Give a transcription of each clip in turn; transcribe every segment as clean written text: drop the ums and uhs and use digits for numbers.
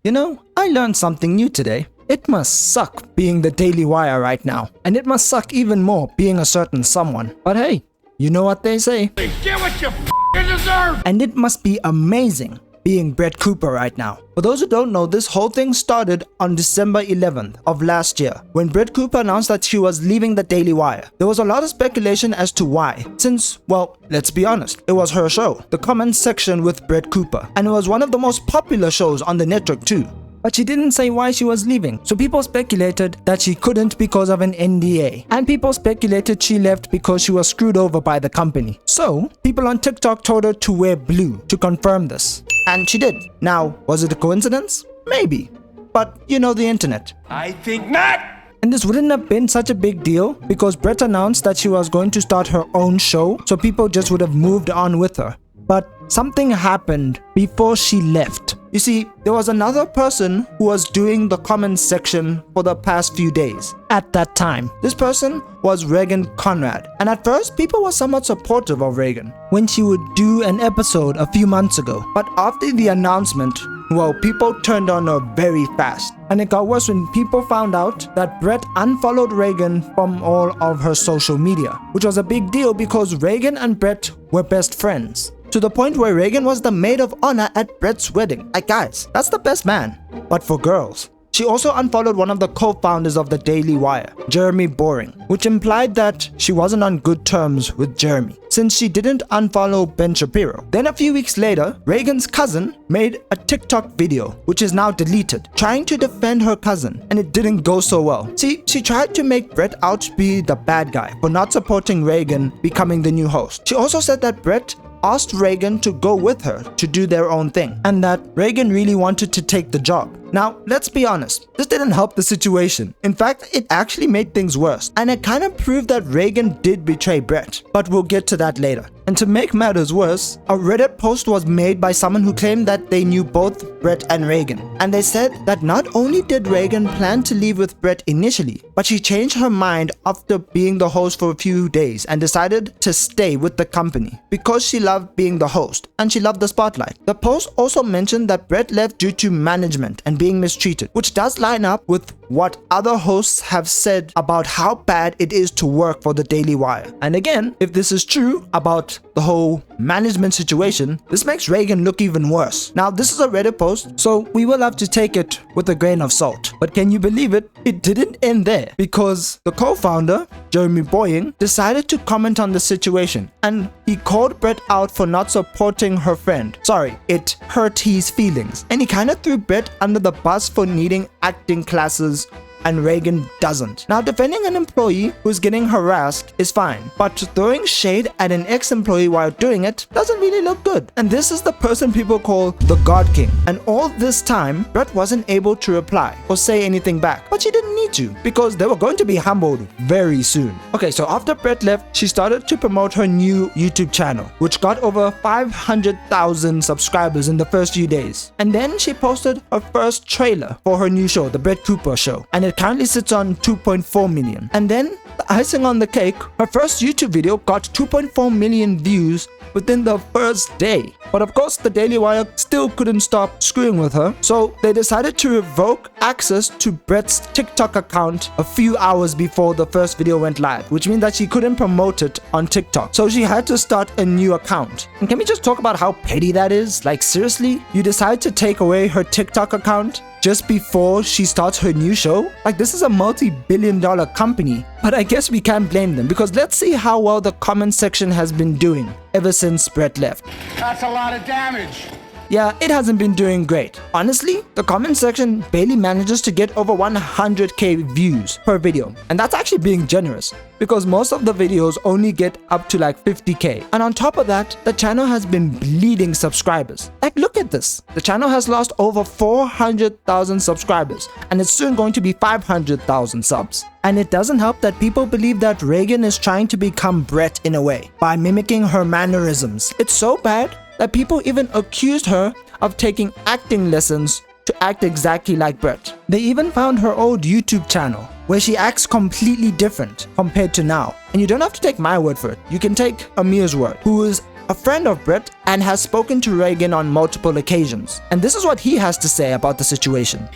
You know, I learned something new today. It must suck being the Daily Wire right now. And it must suck even more being a certain someone. But hey, you know what they say. Get what you f***ing deserve! And it must be amazing being Brett Cooper right now. For those who don't know, this whole thing started on December 11th of last year when Brett Cooper announced that she was leaving the Daily Wire. There was a lot of speculation as to why, since, well, let's be honest, it was her show, The Comments Section with Brett Cooper, and it was one of the most popular shows on the network too. But she didn't say why she was leaving, so people speculated that she couldn't because of an NDA. And people speculated she left because she was screwed over by the company. So, people on TikTok told her to wear blue to confirm this. And she did. Now, was it a coincidence? Maybe. But you know the internet. I think not! And this wouldn't have been such a big deal because Brett announced that she was going to start her own show, so people just would have moved on with her. But something happened before she left. You see, there was another person who was doing the comments section for the past few days at that time. This person was Reagan Conrad. And at first, people were somewhat supportive of Reagan when she would do an episode a few months ago. But after the announcement, well, people turned on her very fast. And it got worse when people found out that Brett unfollowed Reagan from all of her social media, which was a big deal because Reagan and Brett were best friends. To the point where Reagan was the maid of honor at Brett's wedding. Like guys, that's the best man. But for girls. She also unfollowed one of the co-founders of the Daily Wire, Jeremy Boring, which implied that she wasn't on good terms with Jeremy, since she didn't unfollow Ben Shapiro. Then a few weeks later, Reagan's cousin made a TikTok video, which is now deleted, trying to defend her cousin, and it didn't go so well. See, she tried to make Brett out to be the bad guy for not supporting Reagan becoming the new host. She also said that Brett asked Reagan to go with her to do their own thing, and that Reagan really wanted to take the job. Now, let's be honest, this didn't help the situation. In fact, it actually made things worse, and it kind of proved that Reagan did betray Brett, but we'll get to that later. And to make matters worse, a Reddit post was made by someone who claimed that they knew both Brett and Reagan. And they said that not only did Reagan plan to leave with Brett initially, but she changed her mind after being the host for a few days and decided to stay with the company because she loved being the host and she loved the spotlight. The post also mentioned that Brett left due to management and being mistreated, which does line up with what other hosts have said about how bad it is to work for the Daily Wire. And again, if this is true about the whole management situation, this makes Reagan look even worse. Now, this is a Reddit post, so we will have to take it with a grain of salt. But can you believe it? It didn't end there because the co-founder, Jeremy Boring, decided to comment on the situation and he called Brett out for not supporting her friend. Sorry, it hurt his feelings. And he kind of threw Brett under the bus for needing acting classes and Reagan doesn't. Now, defending an employee who's getting harassed is fine, but throwing shade at an ex-employee while doing it doesn't really look good. And this is the person people call the God King. And all this time, Brett wasn't able to reply or say anything back, but she didn't need to because they were going to be humbled very soon. Okay, so after Brett left, she started to promote her new YouTube channel, which got over 500,000 subscribers in the first few days. And then she posted her first trailer for her new show, The Brett Cooper Show, and it currently sits on 2.4 million. And then, the icing on the cake, her first YouTube video got 2.4 million views within the first day. But of course, the Daily Wire still couldn't stop screwing with her, so they decided to revoke access to Brett's TikTok account a few hours before the first video went live, which means that she couldn't promote it on TikTok. So she had to start a new account. And can we just talk about how petty that is? Like seriously? You decide to take away her TikTok account just before she starts her new show? Like, this is a multi-billion-dollar company. But I guess we can't blame them because let's see how well the comment section has been doing ever since Brett left. That's a lot of damage. Yeah, it hasn't been doing great. Honestly, the comment section barely manages to get over 100k views per video. And that's actually being generous because most of the videos only get up to like 50k. And on top of that, the channel has been bleeding subscribers. Like, look at this. The channel has lost over 400,000 subscribers and it's soon going to be 500,000 subs. And it doesn't help that people believe that Reagan is trying to become Brett in a way by mimicking her mannerisms. It's so bad that people even accused her of taking acting lessons to act exactly like Brett. They even found her old YouTube channel where she acts completely different compared to now. And you don't have to take my word for it. You can take Amir's word, who is a friend of Brett and has spoken to Reagan on multiple occasions. And this is what he has to say about the situation.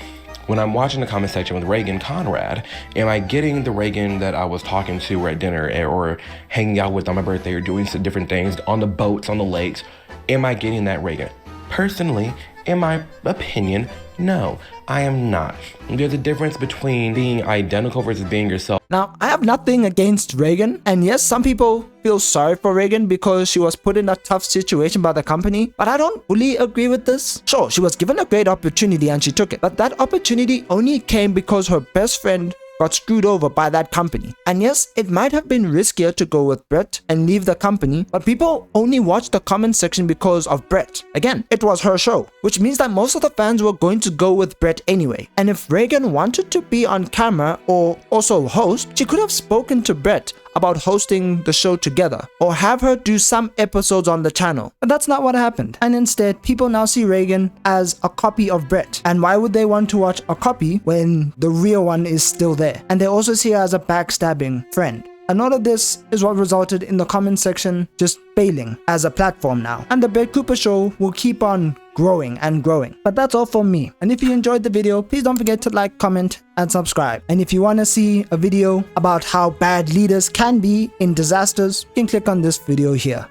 When I'm watching the comment section with Reagan Conrad, am I getting the Reagan that I was talking to at dinner or hanging out with on my birthday or doing some different things on the boats, on the lakes? Am I getting that Reagan? Personally, in my opinion, no, I am not. There's a difference between being identical versus being yourself. Now, I have nothing against Reagan, and yes, some people feel sorry for Reagan because she was put in a tough situation by the company, but I don't fully agree with this. Sure, she was given a great opportunity and she took it, but that opportunity only came because her best friend got screwed over by that company. And yes, it might have been riskier to go with Brett and leave the company, but people only watched the comment section because of Brett. Again, it was her show, which means that most of the fans were going to go with Brett anyway. And if Reagan wanted to be on camera or also host, she could have spoken to Brett about hosting the show together or have her do some episodes on the channel. But that's not what happened. And instead, people now see Reagan as a copy of Brett. And why would they want to watch a copy when the real one is still there? And they also see her as a backstabbing friend. And all of this is what resulted in the comment section just failing as a platform now. And the Brett Cooper Show will keep on growing and growing. But that's all from me. And if you enjoyed the video, please don't forget to like, comment, and subscribe. And if you want to see a video about how bad leaders can be in disasters, you can click on this video here.